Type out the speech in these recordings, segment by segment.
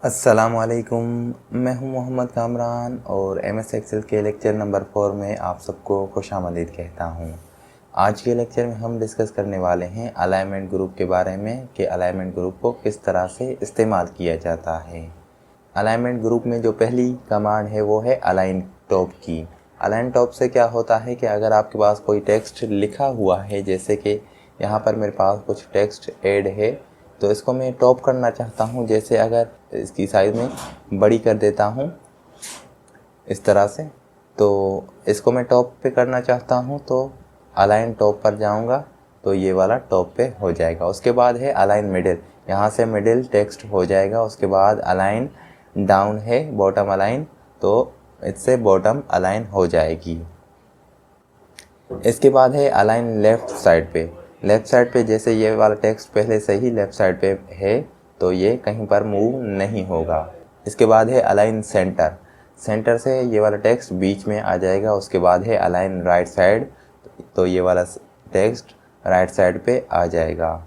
अस्सलामुअलैकुम। मैं हूं मोहम्मद कामरान और एमएस एक्सेल के लेक्चर नंबर 4 में आप सबको खुशामदीद कहता हूं। आज के लेक्चर में हम डिस्कस करने वाले हैं अलाइनमेंट ग्रुप के बारे में कि अलाइनमेंट ग्रुप को किस तरह से इस्तेमाल किया जाता है। अलाइनमेंट ग्रुप में जो पहली कमांड है वो है अलाइन टॉप की। अलाइन टॉप से क्या होता है कि अगर आपके पास कोई टेक्स्ट लिखा हुआ है, जैसे कि यहाँ पर मेरे पास कुछ टेक्स्ट ऐड है, तो इसको मैं टॉप करना चाहता हूँ। जैसे अगर इसकी साइज़ में बड़ी कर देता हूँ इस तरह से, तो इसको मैं टॉप पे करना चाहता हूँ, तो अलाइन टॉप पर जाऊँगा तो ये वाला टॉप पे हो जाएगा। उसके बाद है अलाइन मिडिल, यहाँ से मिडिल टेक्स्ट हो जाएगा। उसके बाद अलाइन डाउन है बॉटम अलाइन, तो इससे बॉटम अलाइन हो जाएगी। इसके बाद है अलाइन लेफ़्ट साइड पे। लेफ़्ट साइड पे जैसे ये वाला टेक्स्ट पहले से ही लेफ़्ट साइड पे है, तो ये कहीं पर मूव नहीं होगा। इसके बाद है अलाइन सेंटर। सेंटर से ये वाला टेक्स्ट बीच में आ जाएगा। उसके बाद है अलाइन राइट साइड, तो ये वाला टेक्स्ट राइट साइड पे आ जाएगा।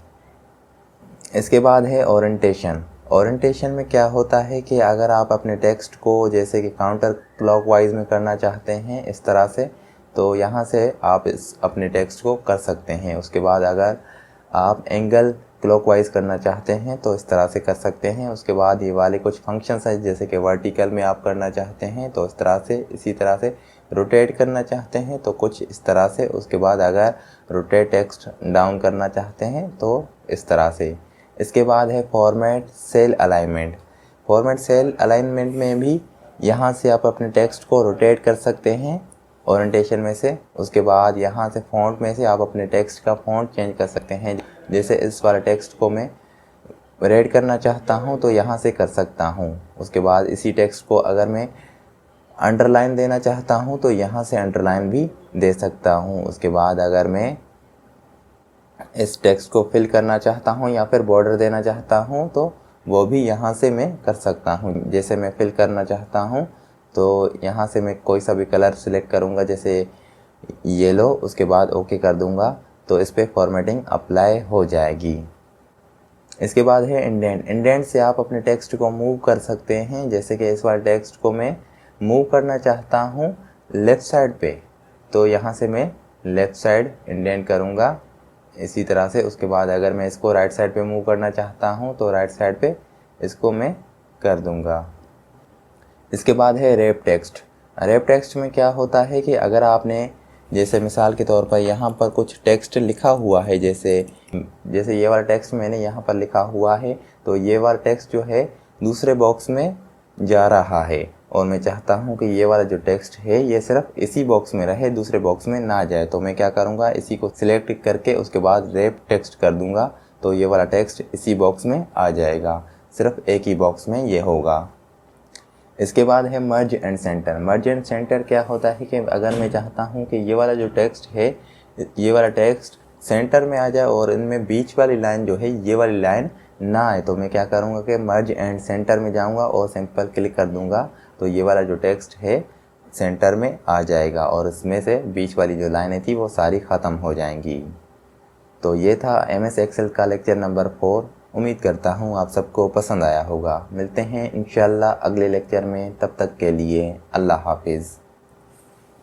इसके बाद है ओरिएंटेशन। ओरिएंटेशन में क्या होता है कि अगर आप अपने टेक्स्ट को जैसे कि काउंटर क्लॉकवाइज में करना चाहते हैं इस तरह से, तो यहाँ से आप इस अपने टेक्स्ट को कर सकते हैं। उसके बाद अगर आप एंगल क्लॉकवाइज करना चाहते हैं तो इस तरह से कर सकते हैं। उसके बाद ये वाले कुछ फंक्शंस हैं, जैसे कि वर्टिकल में आप करना चाहते हैं तो इस तरह से, इसी तरह से रोटेट करना चाहते हैं तो कुछ इस तरह से। उसके बाद अगर रोटेट टेक्स्ट डाउन करना चाहते हैं तो इस तरह से। इसके बाद है format cell alignment. Format cell alignment में भी यहाँ से आप अपने टेक्स्ट को रोटेट कर सकते हैं ओरिएंटेशन में से। उसके बाद यहाँ से फ़ॉन्ट में से आप अपने टेक्स्ट का फ़ॉन्ट चेंज कर सकते हैं। जैसे इस वाले टेक्स्ट को मैं रेड करना चाहता हूँ तो यहाँ से कर सकता हूँ। उसके बाद इसी टेक्स्ट को अगर मैं अंडरलाइन देना चाहता हूँ तो यहाँ से अंडरलाइन भी दे सकता हूँ। उसके बाद अगर मैं इस टेक्स्ट को फिल करना चाहता हूँ या फिर बॉर्डर देना चाहता हूँ तो वो भी यहाँ से मैं कर सकता हूँ। जैसे मैं फिल करना चाहता हूँ तो यहाँ से मैं कोई सा भी कलर सिलेक्ट करूँगा, जैसे येलो। उसके बाद ओके कर दूँगा तो इस पर फॉर्मेटिंग अप्लाई हो जाएगी। इसके बाद है इंडेंट। इंडेंट से आप अपने टेक्स्ट को मूव कर सकते हैं। जैसे कि इस वाले टेक्स्ट को मैं मूव करना चाहता हूँ लेफ़्ट साइड पे, तो यहाँ से मैं लेफ़्ट साइड इंडेंट करूँगा इसी तरह से। उसके बाद अगर मैं इसको राइट साइड पे मूव करना चाहता हूँ तो राइट साइड पे इसको मैं कर दूँगा। इसके बाद है रैप टेक्स्ट। रैप टेक्स्ट में क्या होता है कि अगर आपने जैसे मिसाल के तौर पर यहाँ पर कुछ टेक्स्ट लिखा हुआ है, जैसे ये वाला टेक्स्ट मैंने यहाँ पर लिखा हुआ है, तो ये वाला टेक्स्ट जो है दूसरे बॉक्स में जा रहा है और मैं चाहता हूँ कि ये वाला जो टेक्स्ट है ये सिर्फ इसी बॉक्स में रहे, दूसरे बॉक्स में ना जाए। तो मैं क्या करूँगा, इसी को सिलेक्ट करके उसके बाद रैप टेक्स्ट कर दूँगा तो ये वाला टेक्स्ट इसी बॉक्स में आ जाएगा, सिर्फ एक ही बॉक्स में ये होगा। इसके बाद है मर्ज and centre. Merge and centre क्या होता है कि अगर मैं चाहता हूँ कि ये वाला जो टेक्स्ट है, ये वाला टेक्स्ट सेंटर में आ जाए और इनमें बीच वाली लाइन जो है ये वाली लाइन ना आए, तो मैं क्या करूँगा कि मर्ज एंड सेंटर में जाऊँगा और सिंपल क्लिक कर दूँगा तो ये वाला जो टेक्स्ट है सेंटर में आ जाएगा और इसमें से बीच वाली जो लाइनें थी वो सारी ख़त्म हो जाएंगी। तो ये था एमएस एक्सेल का लेक्चर नंबर 4। उम्मीद करता हूँ आप सबको पसंद आया होगा। मिलते हैं इंशाल्लाह अगले लेक्चर में, तब तक के लिए अल्लाह हाफिज़।